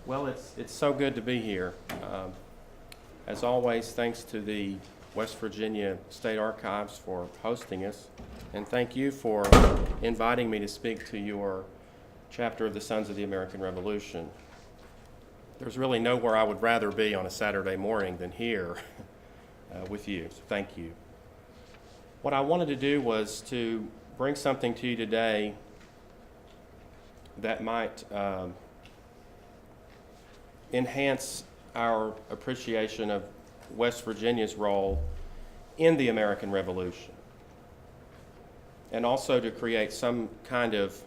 Well, it's so good to be here. As always, thanks to the West Virginia State Archives for hosting us, and thank you for inviting me to speak to your chapter of the Sons of the American Revolution. There's really nowhere I would rather be on a Saturday morning than here with you, so thank you. What I wanted to do was to bring something to you today that might enhance our appreciation of West Virginia's role in the American Revolution, and also to create some kind of,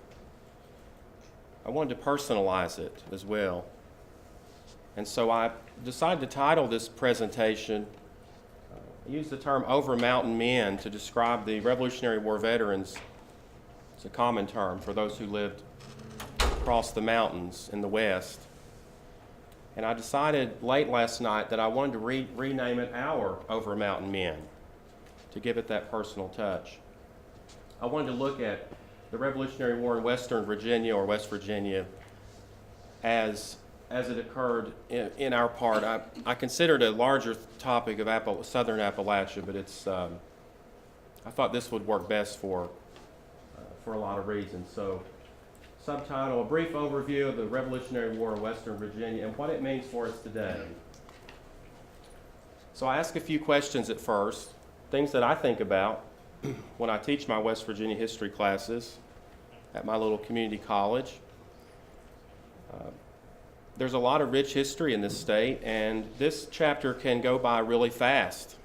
I wanted to personalize it as well. And so I decided to title this presentation, I used the term Overmountain Men to describe the Revolutionary War veterans. It's a common term for those who lived across the mountains in the West. And I decided late last night that I wanted to rename it Our Overmountain Men to give it that personal touch. I wanted to look at the Revolutionary War in Western Virginia, or West Virginia, as it occurred in our part. I considered a larger topic of Southern Appalachia, but I thought this would work best for a lot of reasons. So, subtitle, A Brief Overview of the Revolutionary War in Western Virginia and What It Means for Us Today. So I ask a few questions at first, things that I think about when I teach my West Virginia history classes at my little community college. There's a lot of rich history in this state, and this chapter can go by really fast.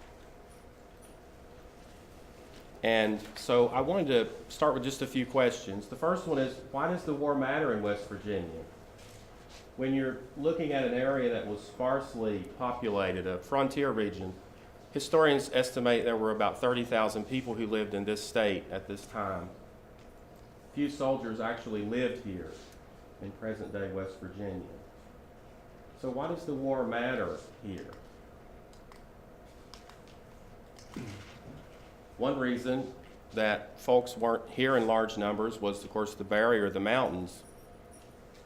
And so I wanted to start with just a few questions. The first one is, why does the war matter in West Virginia? When you're looking at an area that was sparsely populated, a frontier region, historians estimate there were about 30,000 people who lived in this state at this time. Few soldiers actually lived here in present-day West Virginia. So why does the war matter here? One reason that folks weren't here in large numbers was, of course, the barrier of the mountains.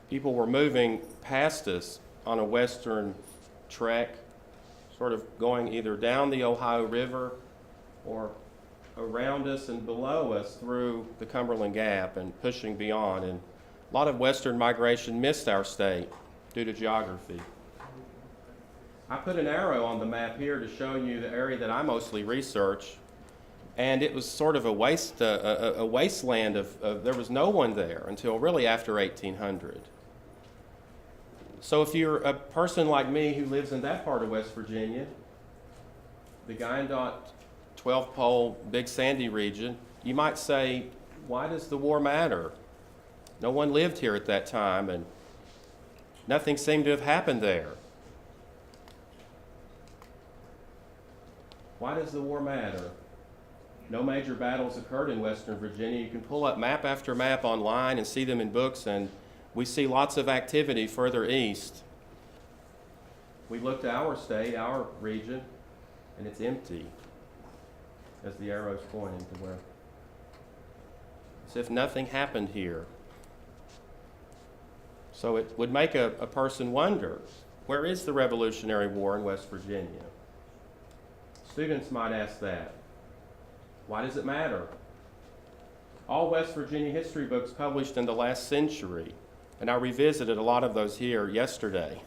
People were moving past us on a western trek, sort of going either down the Ohio River or around us and below us through the Cumberland Gap and pushing beyond. And a lot of western migration missed our state due to geography. I put an arrow on the map here to show you the area that I mostly research. And it was sort of a wasteland of there was no one there until really after 1800. So if you're a person like me who lives in that part of West Virginia, the Guyandotte 12-pole Big Sandy region, you might say, why does the war matter? No one lived here at that time, and nothing seemed to have happened there. Why does the war matter? No major battles occurred in Western Virginia. You can pull up map after map online and see them in books, and we see lots of activity further east. We looked at our state, our region, and it's empty, as the arrow's pointing to where. As if nothing happened here. So it would make a person wonder, where is the Revolutionary War in West Virginia? Students might ask that. Why does it matter? All West Virginia history books published in the last century, and I revisited a lot of those here yesterday.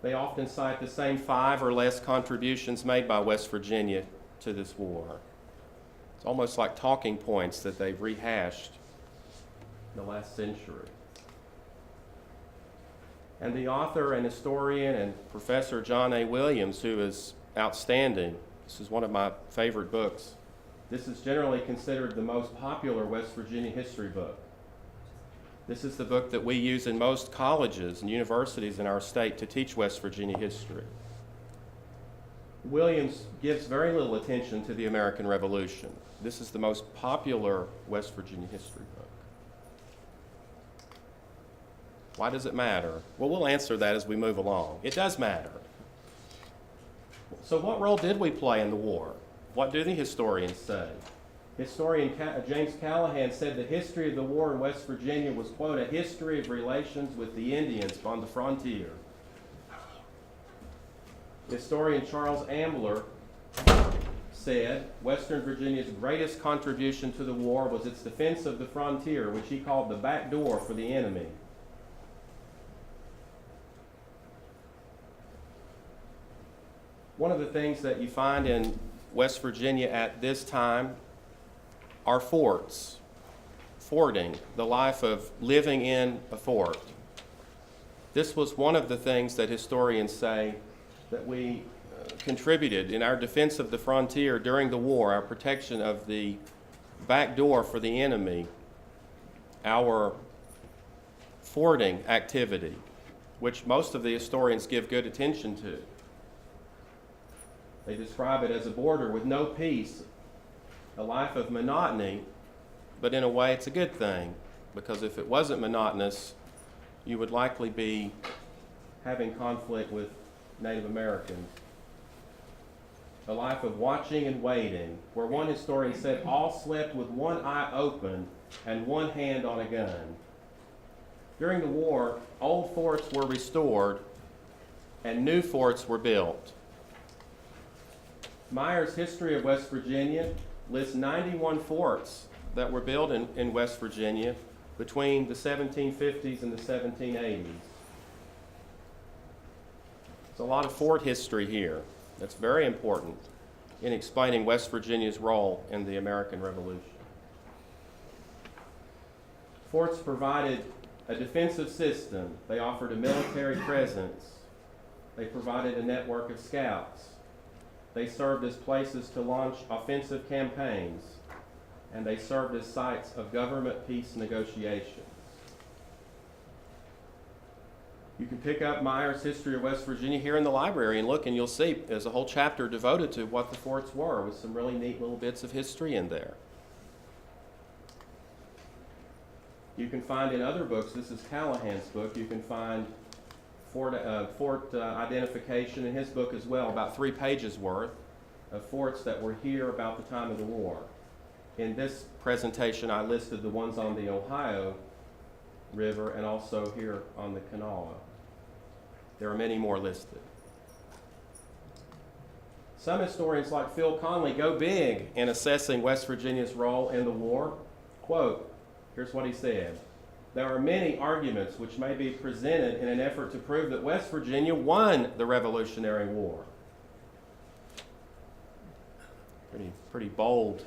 They often cite the same 5 or less contributions made by West Virginia to this war. It's almost like talking points that they've rehashed in the last century. And the author and historian and Professor John A. Williams, who is outstanding, this is one of my favorite books. This is generally considered the most popular West Virginia history book. This is the book that we use in most colleges and universities in our state to teach West Virginia history. Williams gives very little attention to the American Revolution. This is the most popular West Virginia history book. Why does it matter? Well, we'll answer that as we move along. It does matter. So what role did we play in the war? What do the historians say? Historian James Callahan said the history of the war in West Virginia was, quote, a history of relations with the Indians on the frontier. Historian Charles Ambler said Western Virginia's greatest contribution to the war was its defense of the frontier, which he called the back door for the enemy. One of the things that you find in West Virginia at this time are forts, forting, the life of living in a fort. This was one of the things that historians say that we contributed in our defense of the frontier during the war, our protection of the back door for the enemy, our forting activity, which most of the historians give good attention to. They describe it as a border with no peace, a life of monotony, but in a way it's a good thing, because if it wasn't monotonous, you would likely be having conflict with Native Americans. A life of watching and waiting, where one historian said all slept with one eye open and one hand on a gun. During the war, old forts were restored and new forts were built. Meyer's History of West Virginia lists 91 forts that were built in West Virginia between the 1750s and the 1780s. There's a lot of fort history here that's very important in explaining West Virginia's role in the American Revolution. Forts provided a defensive system. They offered a military presence. They provided a network of scouts. They served as places to launch offensive campaigns, and they served as sites of government peace negotiations. You can pick up Meyer's History of West Virginia here in the library and look, and you'll see there's a whole chapter devoted to what the forts were, with some really neat little bits of history in there. You can find in other books, this is Callahan's book, you can find fort identification in his book as well, about 3 pages worth of forts that were here about the time of the war. In this presentation, I listed the ones on the Ohio River and also here on the Kanawha. There are many more listed. Some historians, like Phil Conley, go big in assessing West Virginia's role in the war. Quote, here's what he said. There are many arguments which may be presented in an effort to prove that West Virginia won the Revolutionary War. Pretty bold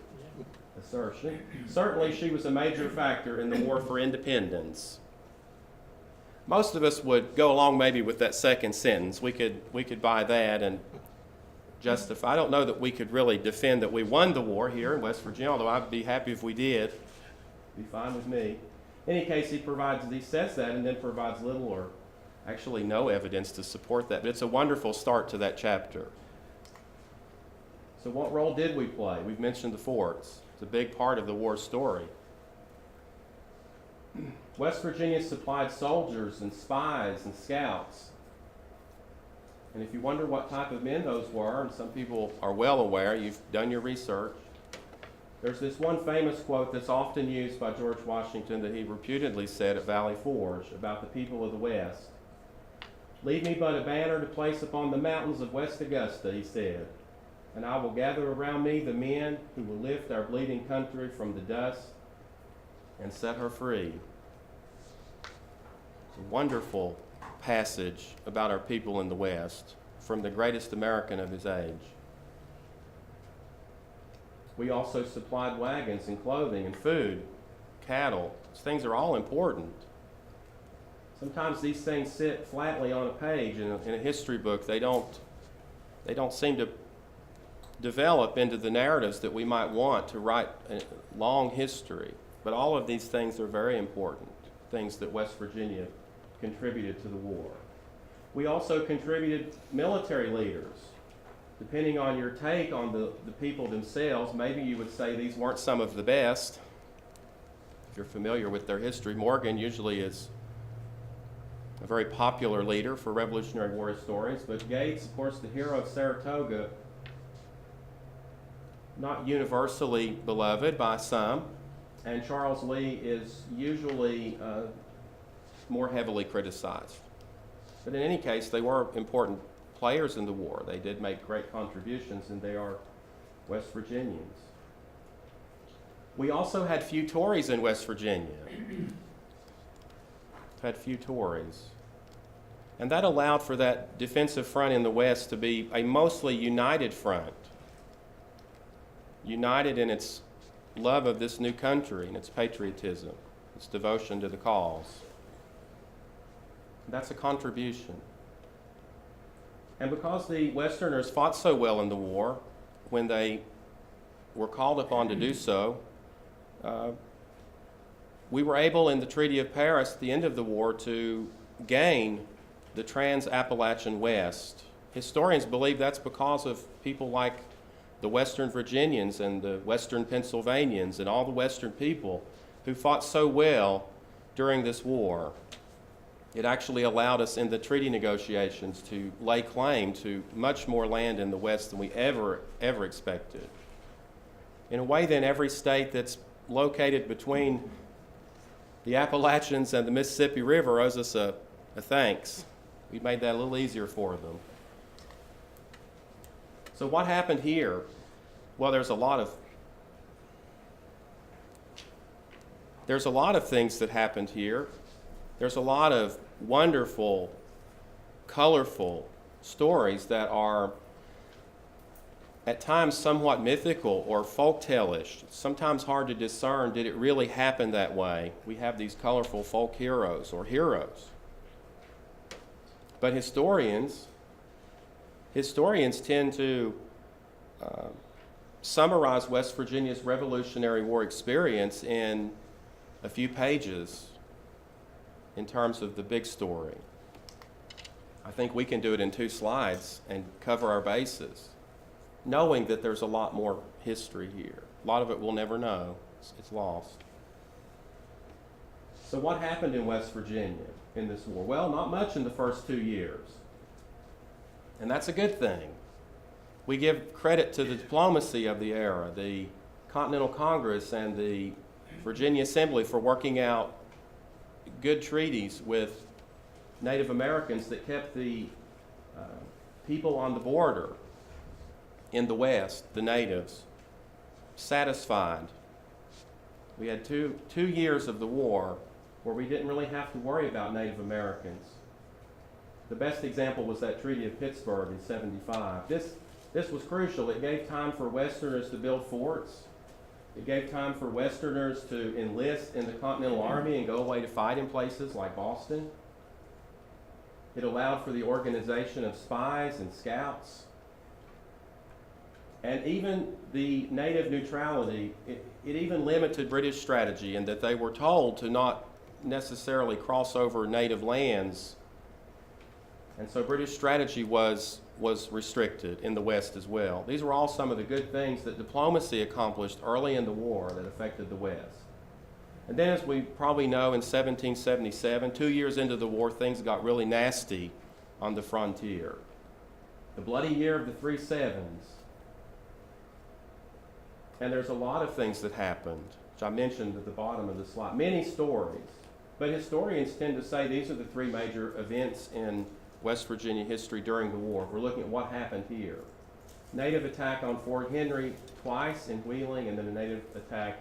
assertion. Certainly she was a major factor in the war for independence. Most of us would go along maybe with that second sentence. We could buy that and justify. I don't know that we could really defend that we won the war here in West Virginia, although I'd be happy if we did. It'd be fine with me. In any case, he says that and then provides little or actually no evidence to support that. But it's a wonderful start to that chapter. So what role did we play? We've mentioned the forts. It's a big part of the war story. West Virginia supplied soldiers and spies and scouts. And if you wonder what type of men those were, and some people are well aware, you've done your research, there's this one famous quote that's often used by George Washington that he reputedly said at Valley Forge about the people of the West. Leave me but a banner to place upon the mountains of West Augusta, he said, and I will gather around me the men who will lift our bleeding country from the dust and set her free. It's a wonderful passage about our people in the West from the greatest American of his age. We also supplied wagons and clothing and food, cattle. These things are all important. Sometimes these things sit flatly on a page in a history book. They don't seem to develop into the narratives that we might want to write a long history. But all of these things are very important, things that West Virginia contributed to the war. We also contributed military leaders. Depending on your take on the people themselves, maybe you would say these weren't some of the best. If you're familiar with their history, Morgan usually is a very popular leader for Revolutionary War historians, but Gates, of course, the hero of Saratoga, not universally beloved by some, and Charles Lee is usually more heavily criticized. But in any case, they were important players in the war. They did make great contributions, and they are West Virginians. We also had few Tories in West Virginia. Had few Tories. And that allowed for that defensive front in the West to be a mostly united front. United in its love of this new country and its patriotism, its devotion to the cause. That's a contribution. And because the Westerners fought so well in the war, when they were called upon to do so, we were able in the Treaty of Paris at the end of the war to gain the Trans-Appalachian West. Historians believe that's because of people like the Western Virginians and the Western Pennsylvanians and all the Western people who fought so well during this war. It actually allowed us in the treaty negotiations to lay claim to much more land in the West than we ever expected. In a way, then, every state that's located between the Appalachians and the Mississippi River owes us a thanks. We made that a little easier for them. So what happened here? Well, there's a lot of things that happened here. There's a lot of wonderful, colorful stories that are at times somewhat mythical or folktale-ish. Sometimes hard to discern, did it really happen that way? We have these colorful folk heroes or heroes. But historians tend to summarize West Virginia's Revolutionary War experience in a few pages in terms of the big story. I think we can do it in 2 slides and cover our bases, knowing that there's a lot more history here. A lot of it we'll never know. It's lost. So what happened in West Virginia in this war? Well, not much in the first 2 years. And that's a good thing. We give credit to the diplomacy of the era, the Continental Congress and the Virginia Assembly for working out good treaties with Native Americans that kept the people on the border in the West, the natives, satisfied. We had two years of the war where we didn't really have to worry about Native Americans. The best example was that Treaty of Pittsburgh in '75. This was crucial. It gave time for Westerners to build forts. It gave time for Westerners to enlist in the Continental Army and go away to fight in places like Boston. It allowed for the organization of spies and scouts. And even the native neutrality, it even limited British strategy in that they were told to not necessarily cross over native lands. And so British strategy was restricted in the West as well. These were all some of the good things that diplomacy accomplished early in the war that affected the West. And then, as we probably know, in 1777, 2 years into the war, things got really nasty on the frontier. The bloody year of the 3 Sevens. And there's a lot of things that happened, which I mentioned at the bottom of the slide. Many stories. But historians tend to say these are the 3 major events in West Virginia history during the war. We're looking at what happened here. Native attack on Fort Henry twice in Wheeling, and then a native attack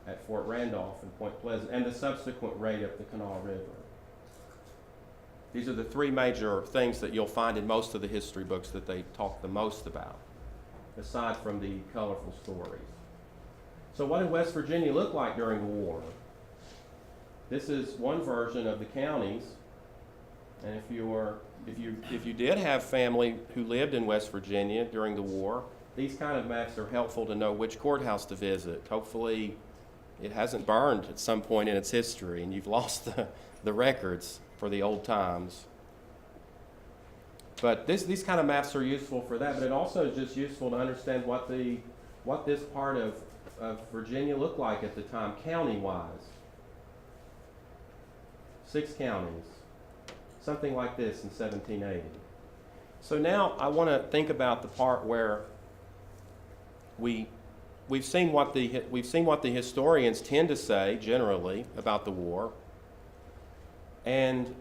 at Fort Randolph and Point Pleasant, and the subsequent raid up the Kanawha River. These are the 3 major things that you'll find in most of the history books that they talk the most about, aside from the colorful stories. So what did West Virginia look like during the war? This is one version of the counties. And if you did have family who lived in West Virginia during the war, these kind of maps are helpful to know which courthouse to visit. Hopefully it hasn't burned at some point in its history and you've lost the records for the old times. But these kind of maps are useful for that, but it also is just useful to understand what this part of Virginia looked like at the time, county-wise. 6 counties. Something like this in 1780. So now I want to think about the part where we we've seen what the historians tend to say generally about the war, and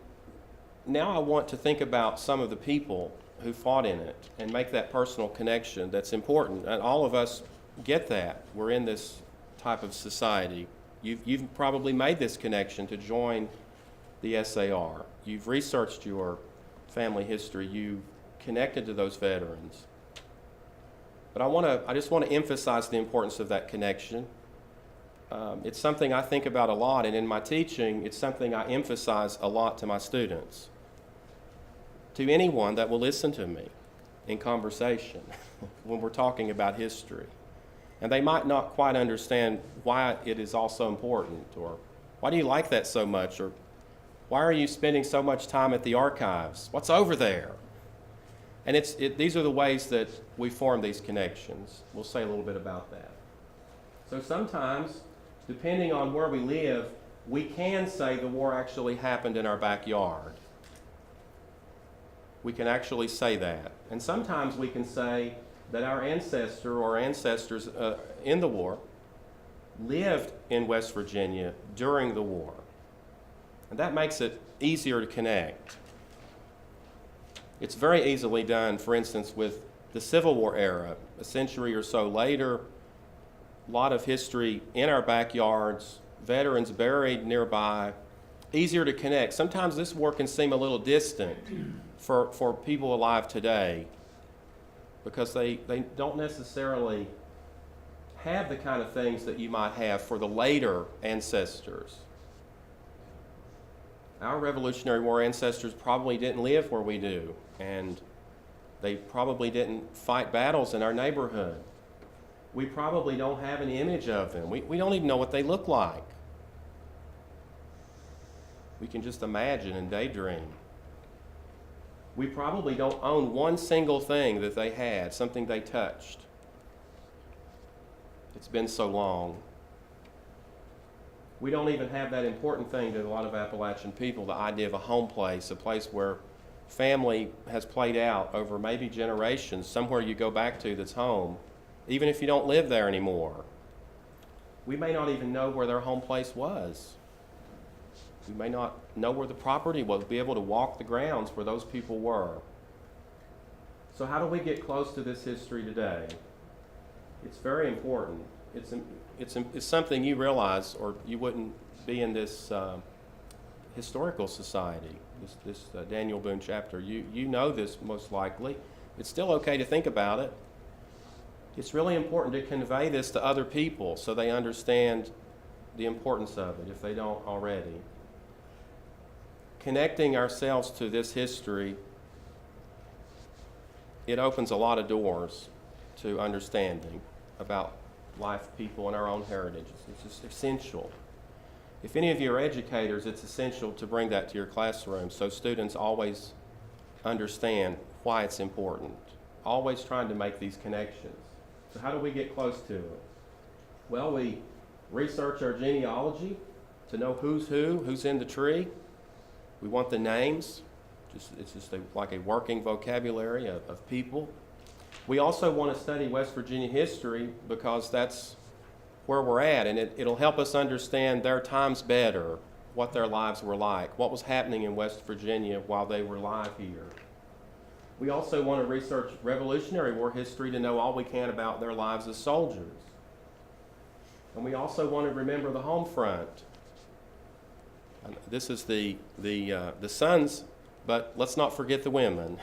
now I want to think about some of the people who fought in it and make that personal connection that's important. And all of us get that. We're in this type of society. You've probably made this connection to join the SAR. You've researched your family history. You've connected to those veterans. But I just want to emphasize the importance of that connection. It's something I think about a lot, and in my teaching, it's something I emphasize a lot to my students. To anyone that will listen to me in conversation when we're talking about history. And they might not quite understand why it is all so important, or why do you like that so much, or why are you spending so much time at the archives? What's over there? And these are the ways that we form these connections. We'll say a little bit about that. So sometimes, depending on where we live, we can say the war actually happened in our backyard. We can actually say that. And sometimes we can say that our ancestor or ancestors in the war lived in West Virginia during the war. And that makes it easier to connect. It's very easily done, for instance, with the Civil War era, a century or so later, a lot of history in our backyards, veterans buried nearby, easier to connect. Sometimes this war can seem a little distant for people alive today because they don't necessarily have the kind of things that you might have for the later ancestors. Our Revolutionary War ancestors probably didn't live where we do, and they probably didn't fight battles in our neighborhood. We probably don't have an image of them. We don't even know what they look like. We can just imagine and daydream. We probably don't own one single thing that they had, something they touched. It's been so long. We don't even have that important thing to a lot of Appalachian people, the idea of a home place, a place where family has played out over maybe generations, somewhere you go back to that's home, even if you don't live there anymore. We may not even know where their home place was. We may not know where the property was, be able to walk the grounds where those people were. So how do we get close to this history today? It's very important. It's something you realize, or you wouldn't be in this historical society, this Daniel Boone chapter. You know this most likely. It's still okay to think about it. It's really important to convey this to other people so they understand the importance of it if they don't already. Connecting ourselves to this history, it opens a lot of doors to understanding about life, people, and our own heritage. It's just essential. If any of you are educators, it's essential to bring that to your classroom so students always understand why it's important. Always trying to make these connections. So how do we get close to it? Well, we research our genealogy to know who's in the tree. We want the names. It's just like a working vocabulary of people. We also want to study West Virginia history because that's where we're at, and it'll help us understand their times better, what their lives were like, what was happening in West Virginia while they were alive here. We also want to research Revolutionary War history to know all we can about their lives as soldiers. And we also want to remember the home front. This is the sons, but let's not forget the women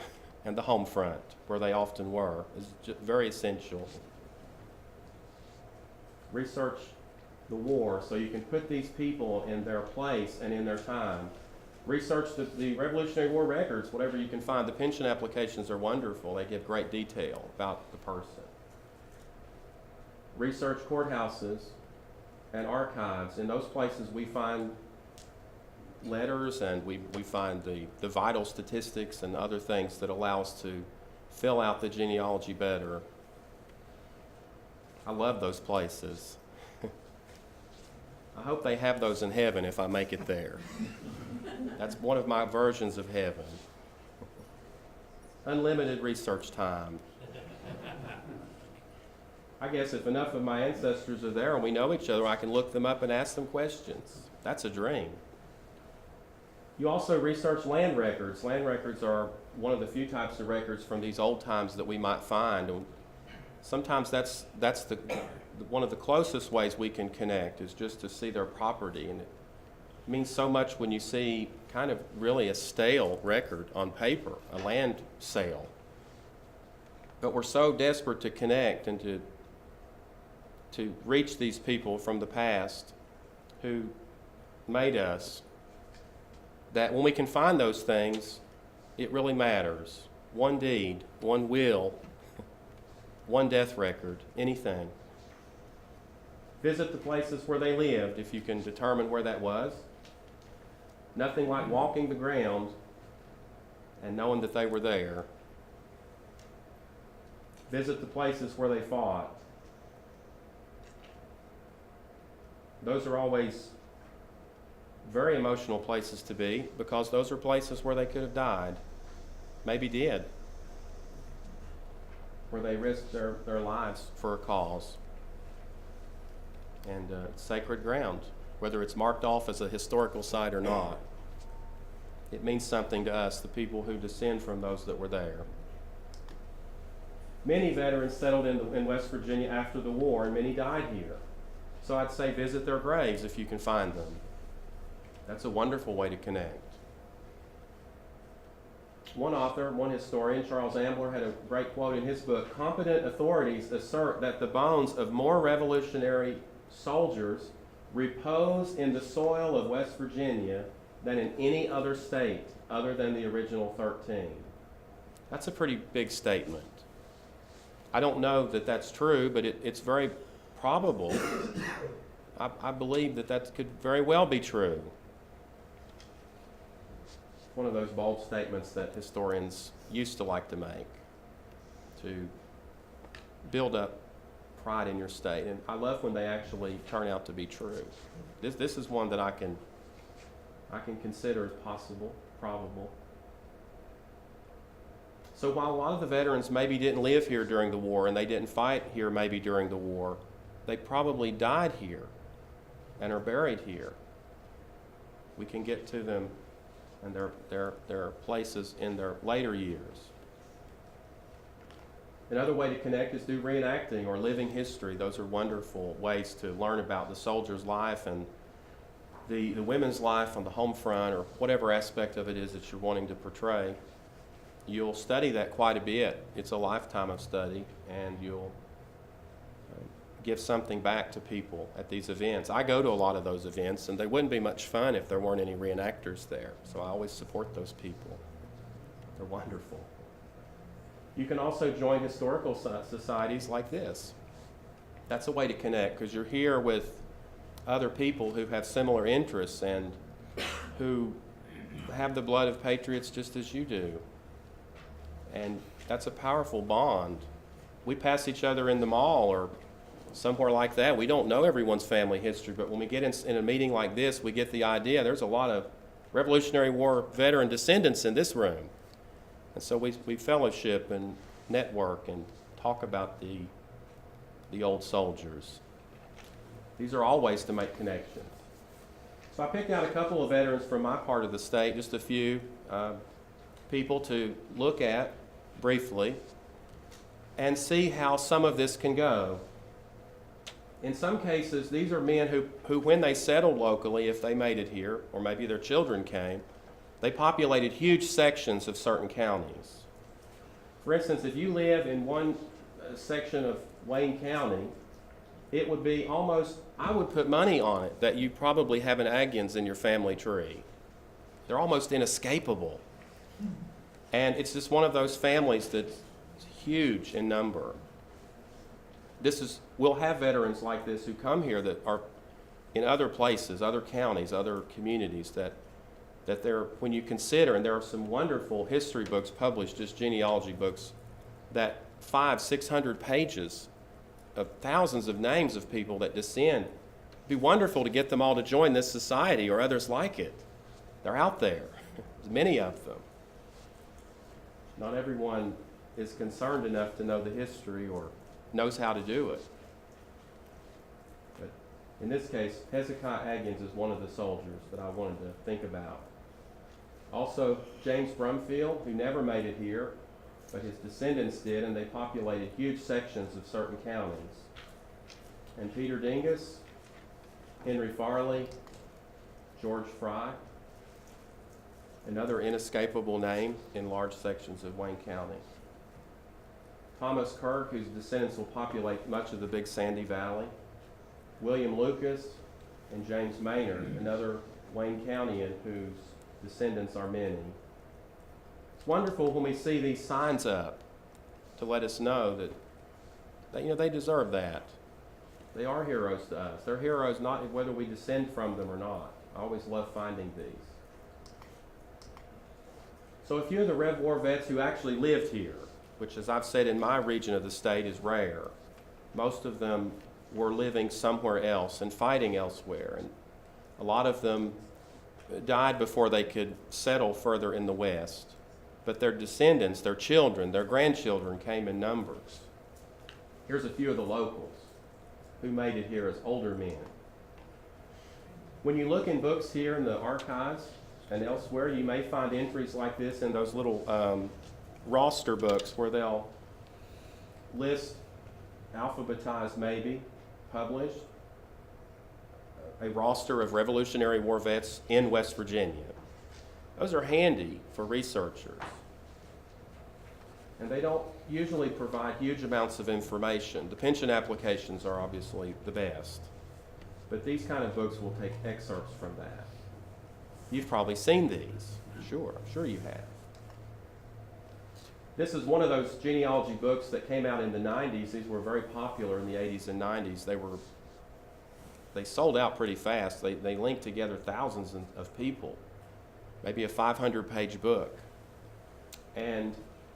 and the home front, where they often were. It's very essential. Research the war so you can put these people in their place and in their time. Research the Revolutionary War records, whatever you can find. The pension applications are wonderful. They give great detail about the person. Research courthouses and archives. In those places we find letters, and we find the vital statistics and other things that allow us to fill out the genealogy better. I love those places. I hope they have those in heaven if I make it there. That's one of my versions of heaven. Unlimited research time. I guess if enough of my ancestors are there and we know each other, I can look them up and ask them questions. That's a dream. You also research land records. Land records are one of the few types of records from these old times that we might find. And sometimes that's one of the closest ways we can connect is just to see their property. And it means so much when you see kind of really a stale record on paper, a land sale. But we're so desperate to connect and to reach these people from the past who made us, that when we can find those things, it really matters. One deed, one will, one death record, anything. Visit the places where they lived if you can determine where that was. Nothing like walking the ground and knowing that they were there. Visit the places where they fought. Those are always very emotional places to be because those are places where they could have died, maybe did, where they risked their lives for a cause. And sacred ground, whether it's marked off as a historical site or not. It means something to us, the people who descend from those that were there. Many veterans settled in West Virginia after the war, and many died here. So I'd say visit their graves if you can find them. That's a wonderful way to connect. One author, one historian, Charles Ambler, had a great quote in his book. Competent authorities assert that the bones of more Revolutionary soldiers repose in the soil of West Virginia than in any other state other than the original 13. That's a pretty big statement. I don't know that that's true, but it's very probable. I believe that could very well be true. One of those bold statements that historians used to like to make to build up pride in your state. And I love when they actually turn out to be true. This is one that I can consider as possible, probable. So while a lot of the veterans maybe didn't live here during the war and they didn't fight here maybe during the war, they probably died here and are buried here. We can get to them and their places in their later years. Another way to connect is through reenacting or living history. Those are wonderful ways to learn about the soldier's life and the women's life on the home front or whatever aspect of it is that you're wanting to portray. You'll study that quite a bit. It's a lifetime of study, and you'll give something back to people at these events. I go to a lot of those events, and they wouldn't be much fun if there weren't any reenactors there. So I always support those people. They're wonderful. You can also join historical societies like this. That's a way to connect because you're here with other people who have similar interests and who have the blood of patriots just as you do. And that's a powerful bond. We pass each other in the mall or somewhere like that. We don't know everyone's family history, but when we get in a meeting like this, we get the idea there's a lot of Revolutionary War veteran descendants in this room. And so we fellowship and network and talk about the old soldiers. These are all ways to make connections. So I picked out a couple of veterans from my part of the state, just a few people to look at briefly and see how some of this can go. In some cases, these are men who when they settled locally, if they made it here, or maybe their children came, they populated huge sections of certain counties. For instance, if you live in one section of Wayne County, it would be almost, I would put money on it, that you probably have an Aggians in your family tree. They're almost inescapable. And it's just one of those families that's huge in number. We'll have veterans like this who come here that are in other places, other counties, other communities that they're, when you consider, and there are some wonderful history books published, just genealogy books, that 500-600 pages of thousands of names of people that descend. It'd be wonderful to get them all to join this society or others like it. They're out there, there's many of them. Not everyone is concerned enough to know the history or knows how to do it. But in this case, Hezekiah Aggins is one of the soldiers that I wanted to think about. Also, James Brumfield, who never made it here, but his descendants did, and they populated huge sections of certain counties. And Peter Dingus, Henry Farley, George Fry, another inescapable name in large sections of Wayne County. Thomas Kirk, whose descendants will populate much of the Big Sandy Valley. William Lucas and James Maynard, another Wayne Countyan whose descendants are many. It's wonderful when we see these signs up to let us know that they deserve that. They are heroes to us. They're heroes not whether we descend from them or not. I always love finding these. So a few of the Rev War vets who actually lived here, which, as I've said, in my region of the state is rare. Most of them were living somewhere else and fighting elsewhere, and a lot of them died before they could settle further in the West. But their descendants, their children, their grandchildren came in numbers. Here's a few of the locals who made it here as older men. When you look in books here in the archives and elsewhere, you may find entries like this in those little roster books where they'll list, alphabetized maybe, published, a roster of Revolutionary War vets in West Virginia. Those are handy for researchers. And they don't usually provide huge amounts of information. The pension applications are obviously the best. But these kind of books will take excerpts from that. You've probably seen these. Sure, I'm sure you have. This is one of those genealogy books that came out in the 90s. These were very popular in the 80s and 90s. They sold out pretty fast. They linked together thousands of people, maybe a 500-page book. And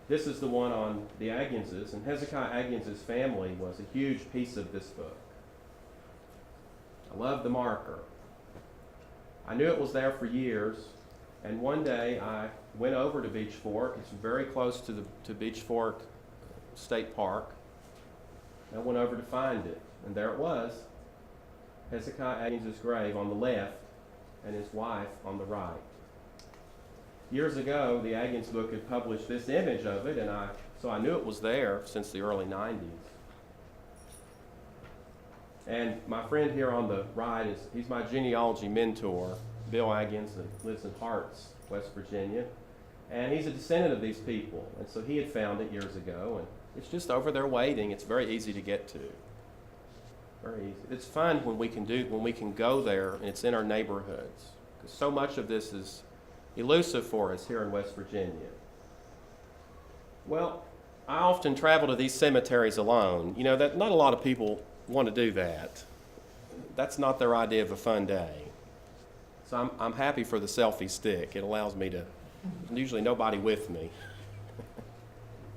this is the one on the Agginses, and Hezekiah Aggins's family was a huge piece of this book. I love the marker. I knew it was there for years, and one day I went over to Beech Fork. It's very close to Beech Fork State Park. I went over to find it, and there it was, Hezekiah Aggins's grave on the left and his wife on the right. Years ago, the Aggins book had published this image of it, and so I knew it was there since the early 90s. And my friend here on the right he's my genealogy mentor, Bill Aggins, who lives in Harts, West Virginia. And he's a descendant of these people. And so he had found it years ago, and it's just over there waiting. It's very easy to get to. Very easy. It's fun when we can go there and it's in our neighborhoods, because so much of this is elusive for us here in West Virginia. Well, I often travel to these cemeteries alone. You know, that not a lot of people want to do that. That's not their idea of a fun day. So I'm happy for the selfie stick. It allows me to, usually nobody with me.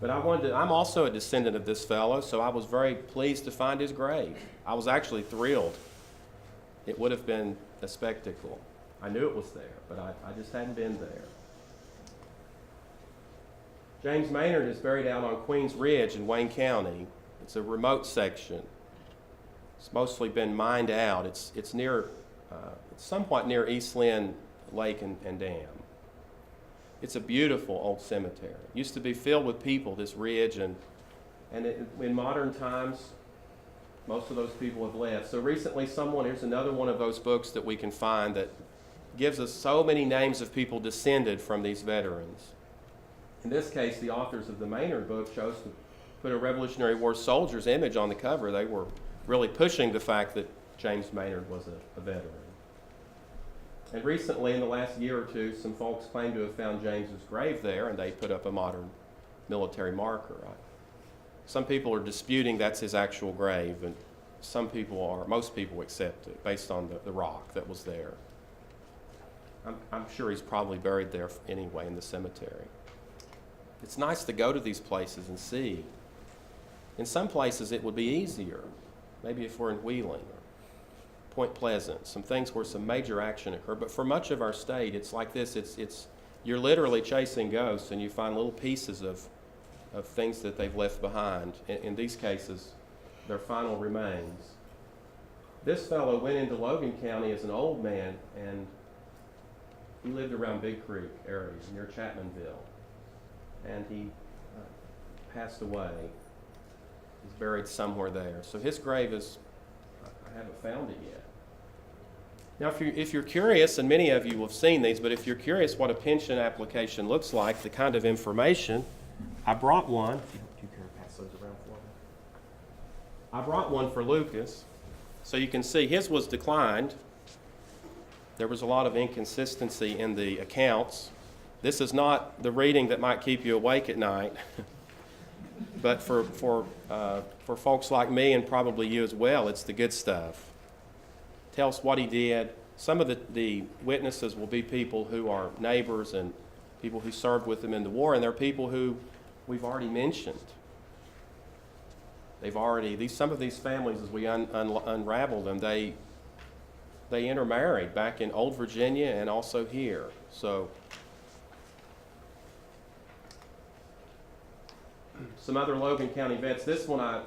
But I'm also a descendant of this fellow, so I was very pleased to find his grave. I was actually thrilled. It would have been a spectacle. I knew it was there, but I just hadn't been there. James Maynard is buried out on Queens Ridge in Wayne County. It's a remote section. It's mostly been mined out. It's somewhat near East Lynn Lake and Dam. It's a beautiful old cemetery. It used to be filled with people, this ridge, and in modern times, most of those people have left. So recently here's another one of those books that we can find that gives us so many names of people descended from these veterans. In this case, the authors of the Maynard book chose to put a Revolutionary War soldier's image on the cover. They were really pushing the fact that James Maynard was a veteran. And recently, in the last year or two, some folks claim to have found James's grave there, and they put up a modern military marker. Some people are disputing that's his actual grave, and most people accept it based on the rock that was there. I'm sure he's probably buried there anyway in the cemetery. It's nice to go to these places and see. In some places, it would be easier. Maybe if we're in Wheeling or Point Pleasant, some things where some major action occurred. But for much of our state, it's like this. You're literally chasing ghosts, and you find little pieces of things that they've left behind. In these cases, their final remains. This fellow went into Logan County as an old man, and he lived around Big Creek area near Chapmanville, and he passed away. He's buried somewhere there. So his grave is, I haven't found it yet. Now, if you're curious, and many of you have seen these, but if you're curious what a pension application looks like, the kind of information, I brought one. If you care to pass those around for me. I brought one for Lucas, so you can see his was declined. There was a lot of inconsistency in the accounts. This is not the reading that might keep you awake at night, but for folks like me and probably you as well, it's the good stuff. Tells what he did. Some of the witnesses will be people who are neighbors and people who served with him in the war, and they're people who we've already mentioned. Some of these families, as we unravel them, they intermarried back in Old Virginia and also here. So some other Logan County vets. This one I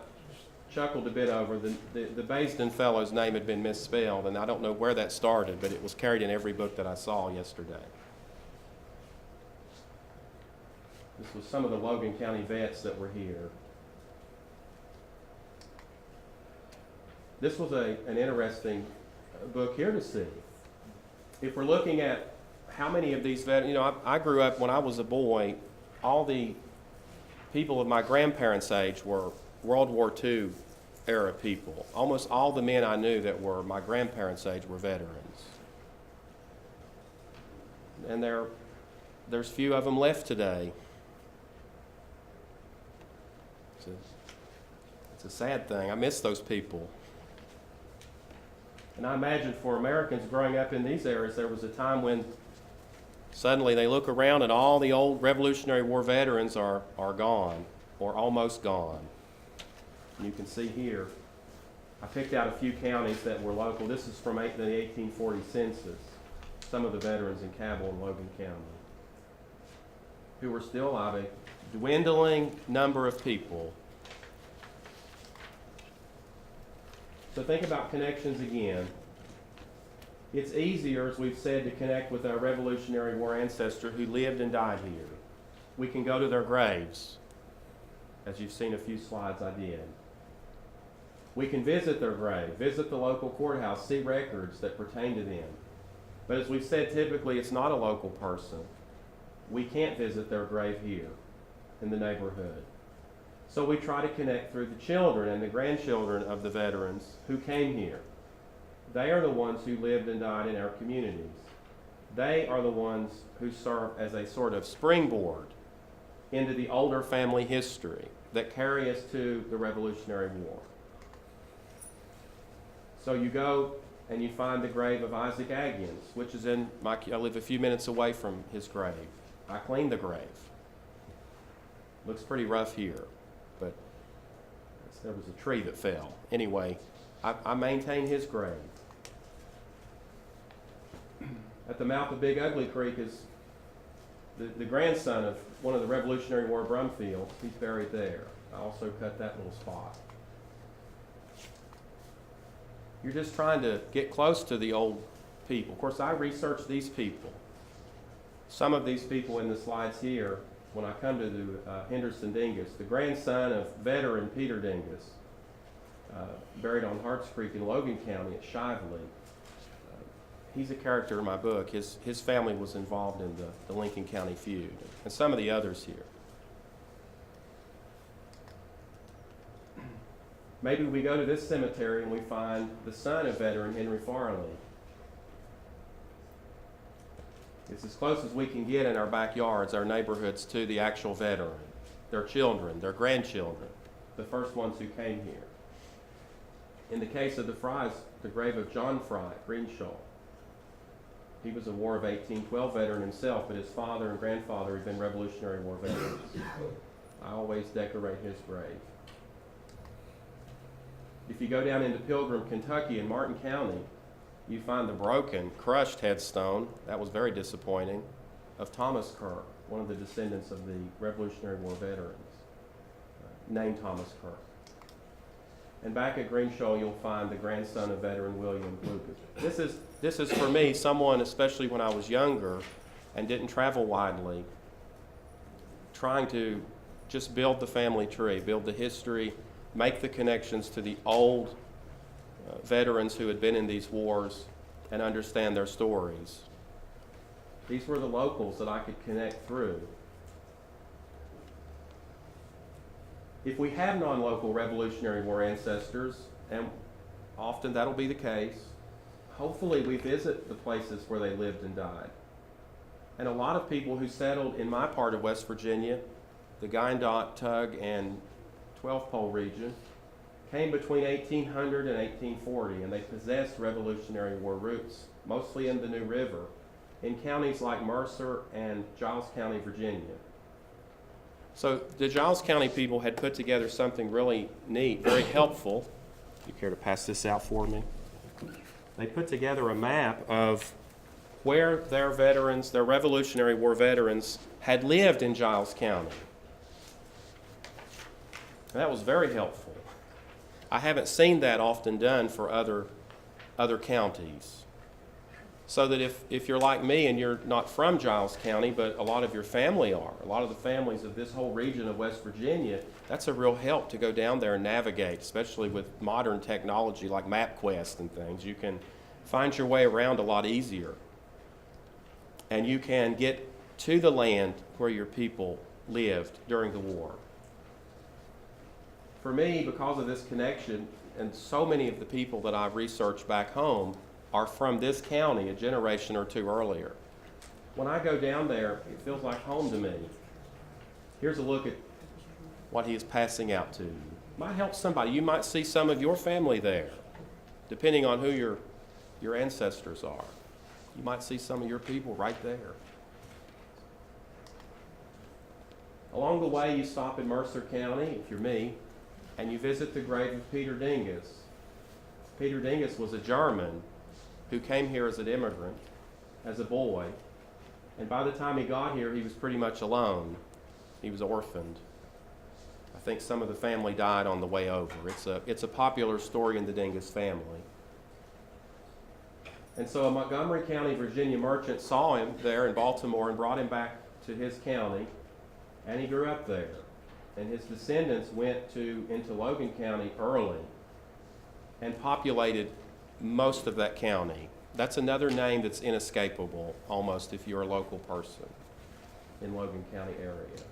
chuckled a bit over. The Baisden fellow's name had been misspelled, and I don't know where that started, but it was carried in every book that I saw yesterday. This was some of the Logan County vets that were here. This was an interesting book here to see. If we're looking at how many of these vets, I grew up when I was a boy, all the people of my grandparents' age were World War II era people. Almost all the men I knew that were my grandparents' age were veterans. And there's few of them left today. It's a sad thing. I miss those people. And I imagine for Americans growing up in these areas, there was a time when suddenly they look around and all the old Revolutionary War veterans are gone or almost gone. And you can see here, I picked out a few counties that were local. This is from the 1840 census, some of the veterans in Cabell and Logan County who were still alive, a dwindling number of people. So think about connections again. It's easier, as we've said, to connect with our Revolutionary War ancestor who lived and died here. We can go to their graves, as you've seen a few slides I did. We can visit their grave, visit the local courthouse, see records that pertain to them. But as we've said, typically it's not a local person. We can't visit their grave here in the neighborhood. So we try to connect through the children and the grandchildren of the veterans who came here. They are the ones who lived and died in our communities. They are the ones who serve as a sort of springboard into the older family history that carry us to the Revolutionary War. So you go and you find the grave of Isaac Agins, which is I live a few minutes away from his grave. I cleaned the grave. Looks pretty rough here, but there was a tree that fell. Anyway, I maintain his grave. At the mouth of Big Ugly Creek is the grandson of one of the Revolutionary War Brumfields. He's buried there. I also cut that little spot. You're just trying to get close to the old people. Of course, I researched these people. Some of these people in the slides here, when I come to the Henderson Dingus, the grandson of veteran Peter Dingus, buried on Harts Creek in Logan County at Shively. He's a character in my book. His family was involved in the Lincoln County feud, and some of the others here. Maybe we go to this cemetery and we find the son of veteran Henry Farley. It's as close as we can get in our backyards, our neighborhoods, to the actual veteran, their children, their grandchildren, the first ones who came here. In the case of the Frys, the grave of John Fry, Greenshaw. He was a War of 1812 veteran himself, but his father and grandfather had been Revolutionary War veterans. I always decorate his grave. If you go down into Pilgrim, Kentucky, in Martin County, you find the broken, crushed headstone, that was very disappointing, of Thomas Kirk, one of the descendants of the Revolutionary War veterans, named Thomas Kirk. And back at Green Shoal, you'll find the grandson of veteran William Lucas. This is for me, someone, especially when I was younger and didn't travel widely, trying to just build the family tree, build the history, make the connections to the old veterans who had been in these wars and understand their stories. These were the locals that I could connect through. If we have non-local Revolutionary War ancestors, and often that'll be the case, hopefully we visit the places where they lived and died. And a lot of people who settled in my part of West Virginia, the Guyandotte, Tug, and 12 Pole region, came between 1800 and 1840, and they possessed Revolutionary War roots, mostly in the New River, in counties like Mercer and Giles County, Virginia. So the Giles County people had put together something really neat, very helpful. You care to pass this out for me? They put together a map of where their veterans, their Revolutionary War veterans, had lived in Giles County. That was very helpful. I haven't seen that often done for other counties. So that if you're like me and you're not from Giles County, but a lot of your family are, a lot of the families of this whole region of West Virginia, that's a real help to go down there and navigate, especially with modern technology like MapQuest and things. You can find your way around a lot easier. And you can get to the land where your people lived during the war. For me, because of this connection, and so many of the people that I've researched back home are from this county a generation or two earlier. When I go down there, it feels like home to me. Here's a look at what he is passing out to you. Might help somebody. You might see some of your family there, depending on who your ancestors are. You might see some of your people right there. Along the way, you stop in Mercer County, if you're me, and you visit the grave of Peter Dingus. Peter Dingus was a German who came here as an immigrant, as a boy, and by the time he got here, he was pretty much alone. He was orphaned. I think some of the family died on the way over. It's a popular story in the Dingus family. And so a Montgomery County, Virginia merchant saw him there in Baltimore and brought him back to his county, and he grew up there. And his descendants went into Logan County early and populated most of that county. That's another name that's inescapable almost if you're a local person in Logan County area.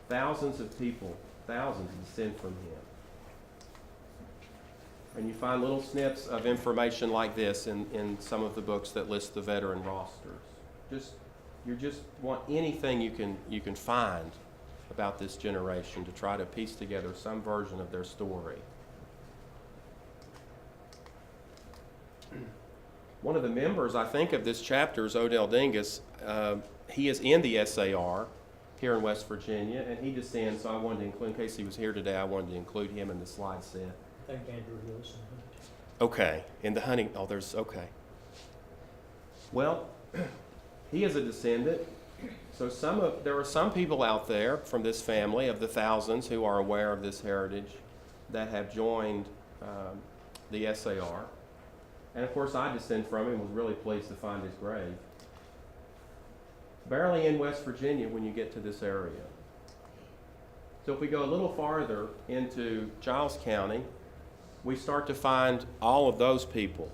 Thousands of people, thousands descend from him. And you find little snips of information like this in some of the books that list the veteran rosters. You just want anything you can find about this generation to try to piece together some version of their story. One of the members, I think, of this chapter is Odell Dingus. He is in the SAR here in West Virginia, and he descends, so I wanted to include, in case he was here today, I wanted to include him in the slide set. I think Andrew Wilson. Okay, in the hunting, okay. Well, he is a descendant, so there are some people out there from this family of the thousands who are aware of this heritage that have joined the SAR. And of course, I descend from him, was really pleased to find his grave. Barely in West Virginia when you get to this area. So if we go a little farther into Giles County, we start to find all of those people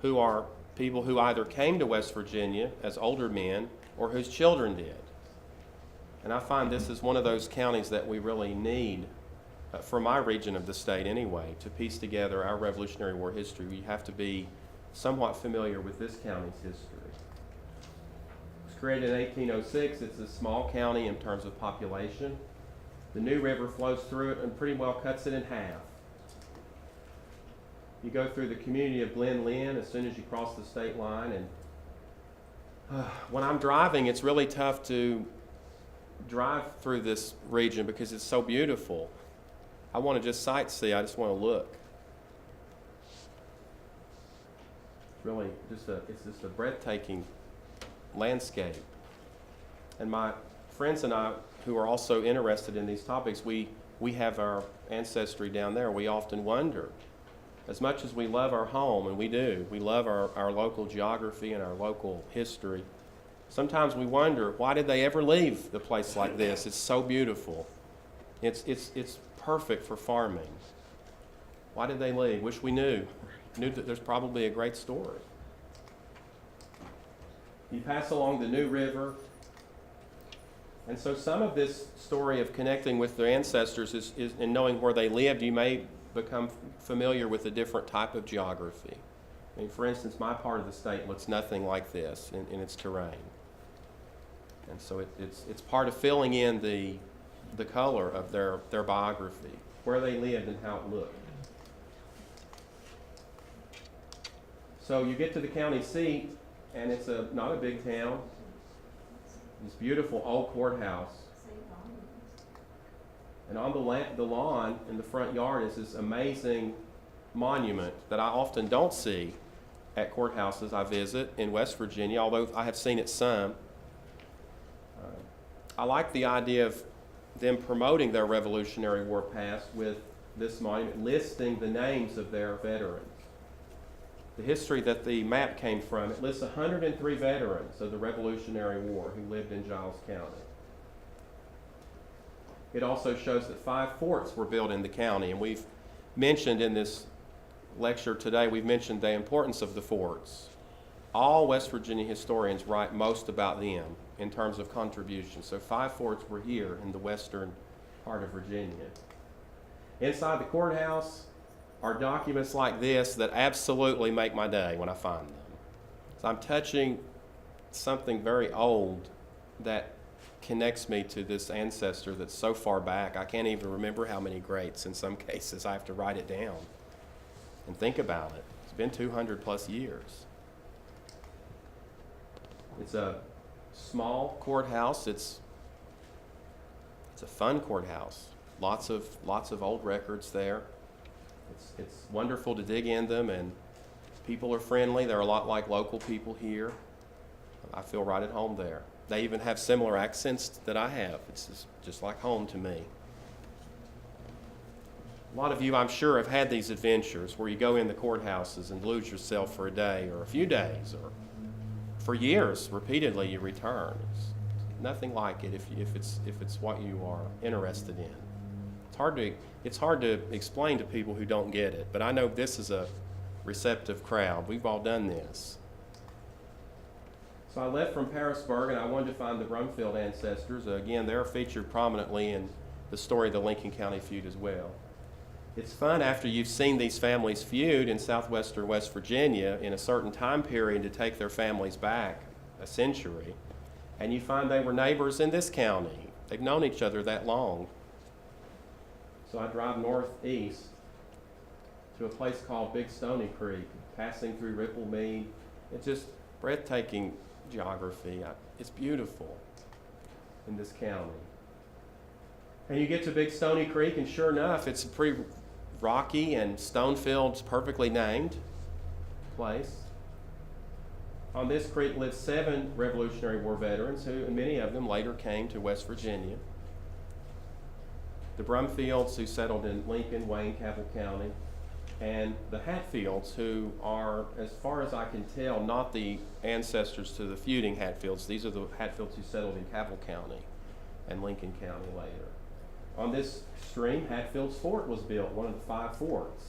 who are people who either came to West Virginia as older men or whose children did. And I find this is one of those counties that we really need, for my region of the state anyway, to piece together our Revolutionary War history. We have to be somewhat familiar with this county's history. It was created in 1806. It's a small county in terms of population. The New River flows through it and pretty well cuts it in half. You go through the community of Glen Lynn as soon as you cross the state line, and when I'm driving, it's really tough to drive through this region because it's so beautiful. I want to just sightsee. I just want to look. Really, it's just a breathtaking landscape. And my friends and I, who are also interested in these topics, we we have our ancestry down there. We often wonder, as much as we love our home, and we do, we love our local geography and our local history, sometimes we wonder, why did they ever leave the place like this? It's so beautiful. It's perfect for farming. Why did they leave? Wish we knew that there's probably a great story. You pass along the New River, and so some of this story of connecting with their ancestors is and knowing where they lived, you may become familiar with a different type of geography. I mean, for instance, my part of the state looks nothing like this in its terrain. And so it's part of filling in the color of their biography, where they lived and how it looked. So you get to the county seat, and it's not a big town. This beautiful old courthouse. And on the lawn in the front yard is this amazing monument that I often don't see at courthouses I visit in West Virginia, although I have seen it some. I like the idea of them promoting their Revolutionary War past with this monument, listing the names of their veterans. The history that the map came from, it lists 103 veterans of the Revolutionary War who lived in Giles County. It also shows that 5 forts were built in the county, and we've mentioned in this lecture today, we've mentioned the importance of the forts. All West Virginia historians write most about them in terms of contribution. So 5 forts were here in the western part of Virginia. Inside the courthouse are documents like this that absolutely make my day when I find them. So I'm touching something very old that connects me to this ancestor that's so far back. I can't even remember how many greats in some cases. I have to write it down and think about it. It's been 200 plus years. It's a small courthouse. It's a fun courthouse. Lots of old records there. It's wonderful to dig in them, and people are friendly. They're a lot like local people here. I feel right at home there. They even have similar accents that I have. It's just like home to me. A lot of you, I'm sure, have had these adventures where you go in the courthouses and lose yourself for a day or a few days, or for years, repeatedly you return. It's nothing like it if it's what you are interested in. It's hard to explain to people who don't get it, but I know this is a receptive crowd. We've all done this. So I left from Harrisburg, and I wanted to find the Brumfield ancestors. Again, they're featured prominently in the story of the Lincoln County feud as well. It's fun after you've seen these families feud in southwestern West Virginia in a certain time period to take their families back a century, and you find they were neighbors in this county. They've known each other that long. So I drive northeast to a place called Big Stony Creek, passing through Ripple Mead. It's just breathtaking geography. It's beautiful in this county. And you get to Big Stony Creek, and sure enough, it's a pretty rocky and stone-filled, perfectly named place. On this creek lived 7 Revolutionary War veterans, who many of them later came to West Virginia. The Brumfields, who settled in Lincoln, Wayne, Cabell County, and the Hatfields, who are, as far as I can tell, not the ancestors to the feuding Hatfields. These are the Hatfields who settled in Cabell County and Lincoln County later. On this stream, Hatfield's Fort was built, one of the 5 forts.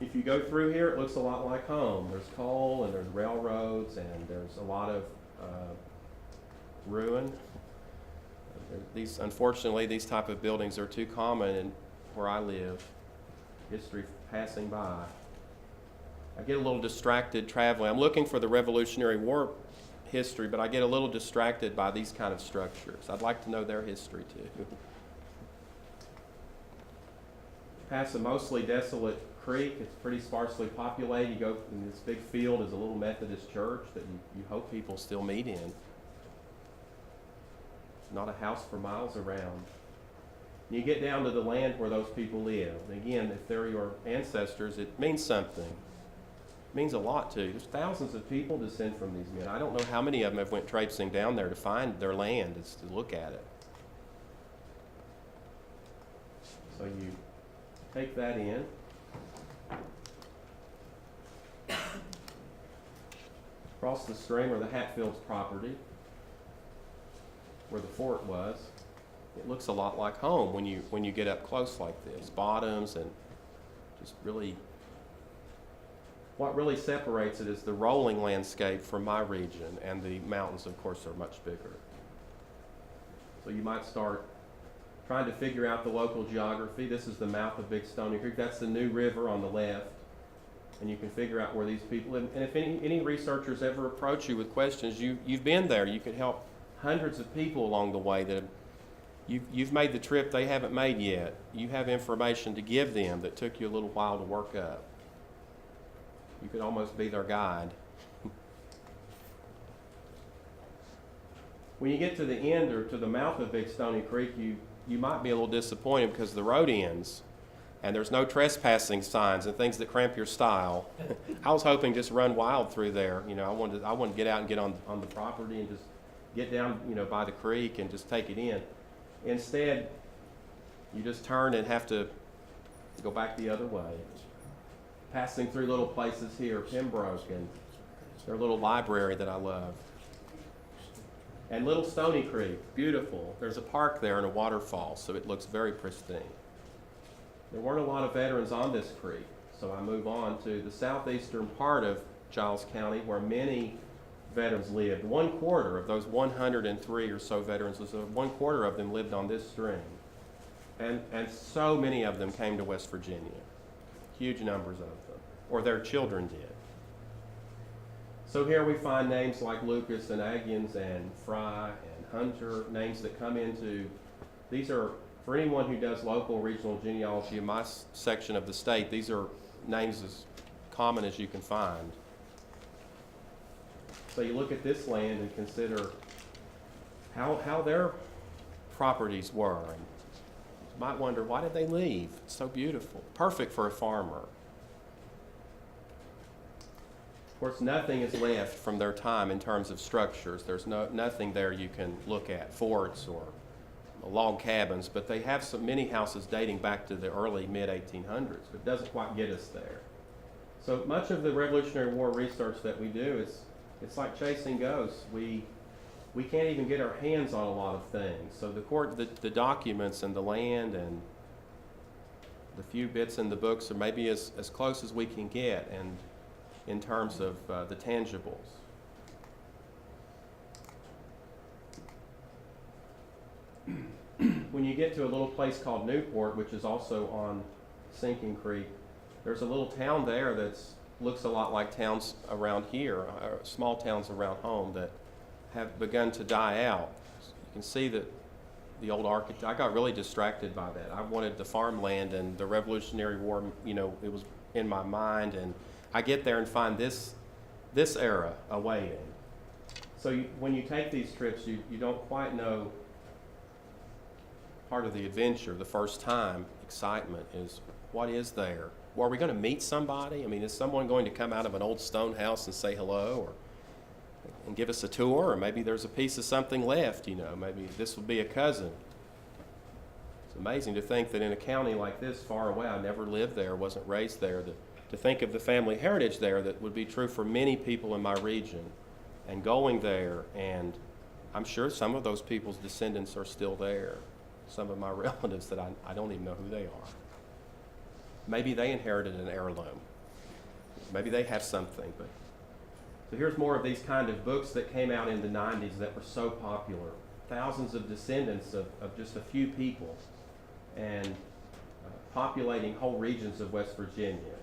If you go through here, it looks a lot like home. There's coal, and there's railroads, and there's a lot of ruin. Unfortunately, these type of buildings are too common in where I live. History passing by. I get a little distracted traveling. I'm looking for the Revolutionary War history, but I get a little distracted by these kind of structures. I'd like to know their history too. Past a mostly desolate creek. It's pretty sparsely populated. You go in this big field is a little Methodist church that you hope people still meet in. Not a house for miles around. You get down to the land where those people live. And again, if they're your ancestors, it means something. It means a lot to you. There's thousands of people descend from these men. I don't know how many of them have went traipsing down there to find their land, to look at it. So you take that in. Across the stream are the Hatfields' property, where the fort was. It looks a lot like home when you get up close like this. Bottoms and just really, what really separates it is the rolling landscape from my region, and the mountains, of course, are much bigger. So you might start trying to figure out the local geography. This is the mouth of Big Stony Creek. That's the New River on the left. And you can figure out where these people live. And if any researchers ever approach you with questions, you've been there. You could help hundreds of people along the way that you've made the trip they haven't made yet. You have information to give them that took you a little while to work up. You could almost be their guide. When you get to the end or to the mouth of Big Stony Creek, you might be a little disappointed because the road ends and there's no trespassing signs and things that cramp your style. I was hoping just run wild through there. You know, I wanted to get out and get on the property and just get down, you know, by the creek and just take it in. Instead, you just turn and have to go back the other way. Passing through little places here, Pembroke, and their little library that I love. And Little Stony Creek, beautiful. There's a park there and a waterfall, so it looks very pristine. There weren't a lot of veterans on this creek, so I move on to the southeastern part of Giles County, where many veterans lived. 1/4 of those 103 or so veterans, 1/4 of them lived on this stream. And so many of them came to West Virginia. Huge numbers of them, or their children did. So here we find names like Lucas and Aggians and Fry and Hunter, names that come into, these are, for anyone who does local regional genealogy in my section of the state, these are names as common as you can find. So you look at this land and consider how their properties were. And you might wonder, why did they leave? It's so beautiful, perfect for a farmer. Of course, nothing is left from their time in terms of structures. There's nothing there you can look at, forts or log cabins, but they have many houses dating back to the early mid-1800s, but it doesn't quite get us there. So much of the Revolutionary War research that we do it's like chasing ghosts. We can't even get our hands on a lot of things. So the documents and the land and the few bits in the books are maybe as close as we can get, and in terms of the tangibles. When you get to a little place called Newport, which is also on Sinking Creek, there's a little town there that looks a lot like towns around here, small towns around home that have begun to die out. You can see that the old architect, I got really distracted by that. I wanted the farmland, and the Revolutionary War, you know, it was in my mind, and I get there and find this era awaiting. So when you take these trips, you don't quite know. Part of the adventure, the first time excitement is, what is there? Well, are we going to meet somebody? I mean, is someone going to come out of an old stone house and say hello and give us a tour? Or maybe there's a piece of something left, you know, maybe this will be a cousin. It's amazing to think that in a county like this, far away, I never lived there, wasn't raised there, to think of the family heritage there that would be true for many people in my region, and going there, and I'm sure some of those people's descendants are still there. Some of my relatives that I don't even know who they are. Maybe they inherited an heirloom. Maybe they have something. But so here's more of these kind of books that came out in the 90s that were so popular. Thousands of descendants of just a few people, and populating whole regions of West Virginia.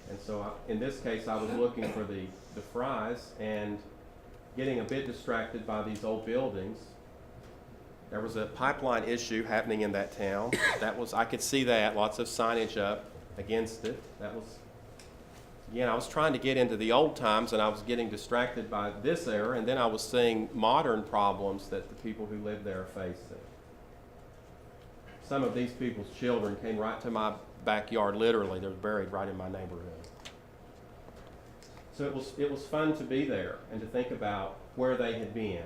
And so in this case, I was looking for the Fries and getting a bit distracted by these old buildings. There was a pipeline issue happening in that town. I could see that, lots of signage up against it. Again, I was trying to get into the old times, and I was getting distracted by this era, and then I was seeing modern problems that the people who live there are facing. Some of these people's children came right to my backyard, literally. They're buried right in my neighborhood. So it was fun to be there and to think about where they had been.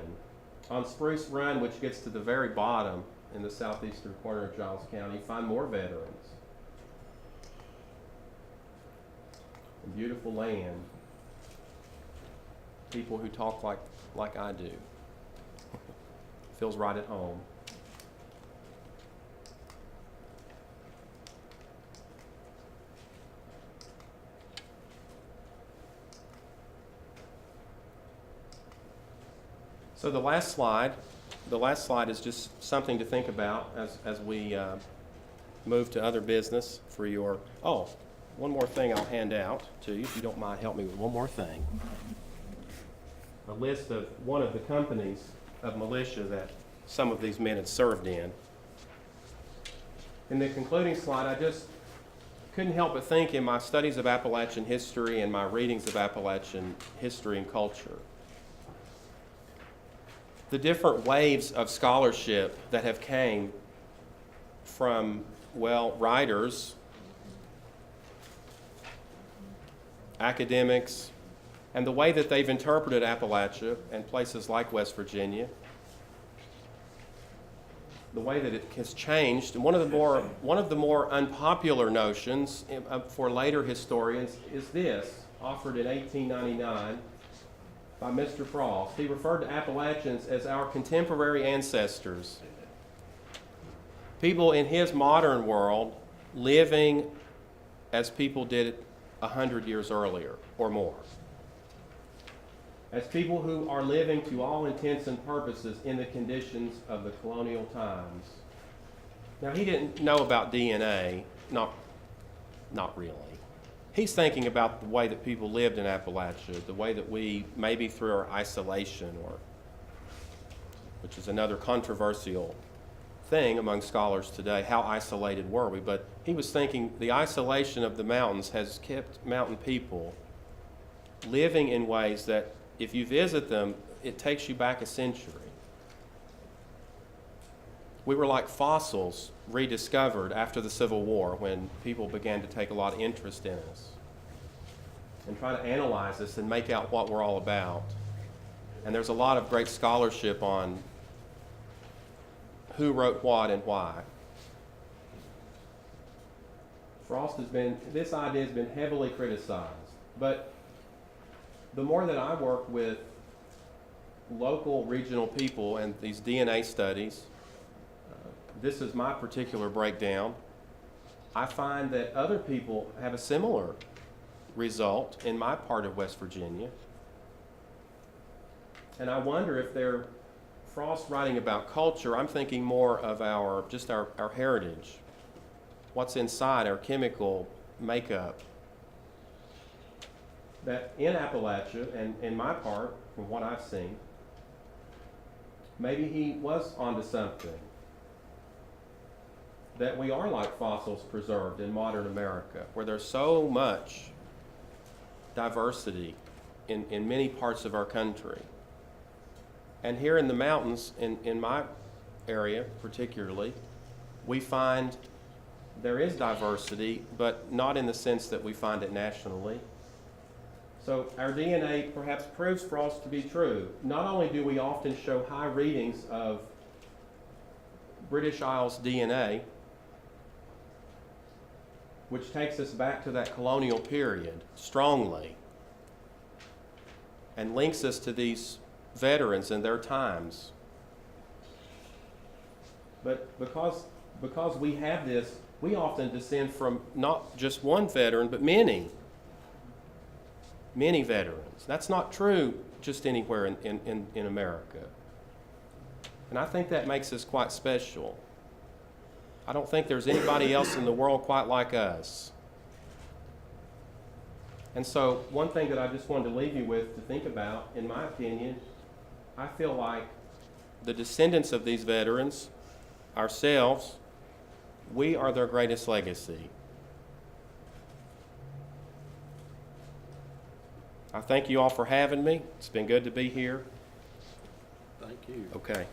On Spruce Run, which gets to the very bottom, in the southeastern corner of Giles County, find more veterans. A beautiful land. People who talk like I do. Feels right at home. So the last slide is just something to think about as we move to other business for your, one more thing I'll hand out to you, if you don't mind, help me with one more thing. A list of one of the companies of militia that some of these men had served in. In the concluding slide, I just couldn't help but think in my studies of Appalachian history and my readings of Appalachian history and culture, the different waves of scholarship that have came from, writers, academics, and the way that they've interpreted Appalachia and places like West Virginia, the way that it has changed. And one of the more unpopular notions for later historians is this, offered in 1899 by Mr. Frost. He referred to Appalachians as our contemporary ancestors, people in his modern world living as people did 100 years earlier or more, as people who are living to all intents and purposes in the conditions of the colonial times. Now, he didn't know about DNA, not really. He's thinking about the way that people lived in Appalachia, the way that we, maybe through our isolation, which is another controversial thing among scholars today, how isolated were we? But he was thinking the isolation of the mountains has kept mountain people living in ways that if you visit them, it takes you back a century. We were like fossils rediscovered after the Civil War when people began to take a lot of interest in us and try to analyze us and make out what we're all about. And there's a lot of great scholarship on who wrote what and why. This idea has been heavily criticized, but the more that I work with local, regional people and these DNA studies, this is my particular breakdown, I find that other people have a similar result in my part of West Virginia. And I wonder if they're Frost writing about culture, I'm thinking more of our heritage, what's inside our chemical makeup. That in Appalachia, and in my part, from what I've seen, maybe he was onto something. That we are like fossils preserved in modern America, where there's so much diversity in many parts of our country. And here in the mountains, in my area particularly, we find there is diversity, but not in the sense that we find it nationally. So our DNA perhaps proves Frost to be true. Not only do we often show high readings of British Isles DNA, which takes us back to that colonial period strongly and links us to these veterans and their times. But because we have this, we often descend from not just one veteran, but many veterans. That's not true just anywhere in America. And I think that makes us quite special. I don't think there's anybody else in the world quite like us. And so one thing that I just wanted to leave you with to think about, in my opinion, I feel like the descendants of these veterans, ourselves, we are their greatest legacy. I thank you all for having me. It's been good to be here. Thank you. Okay.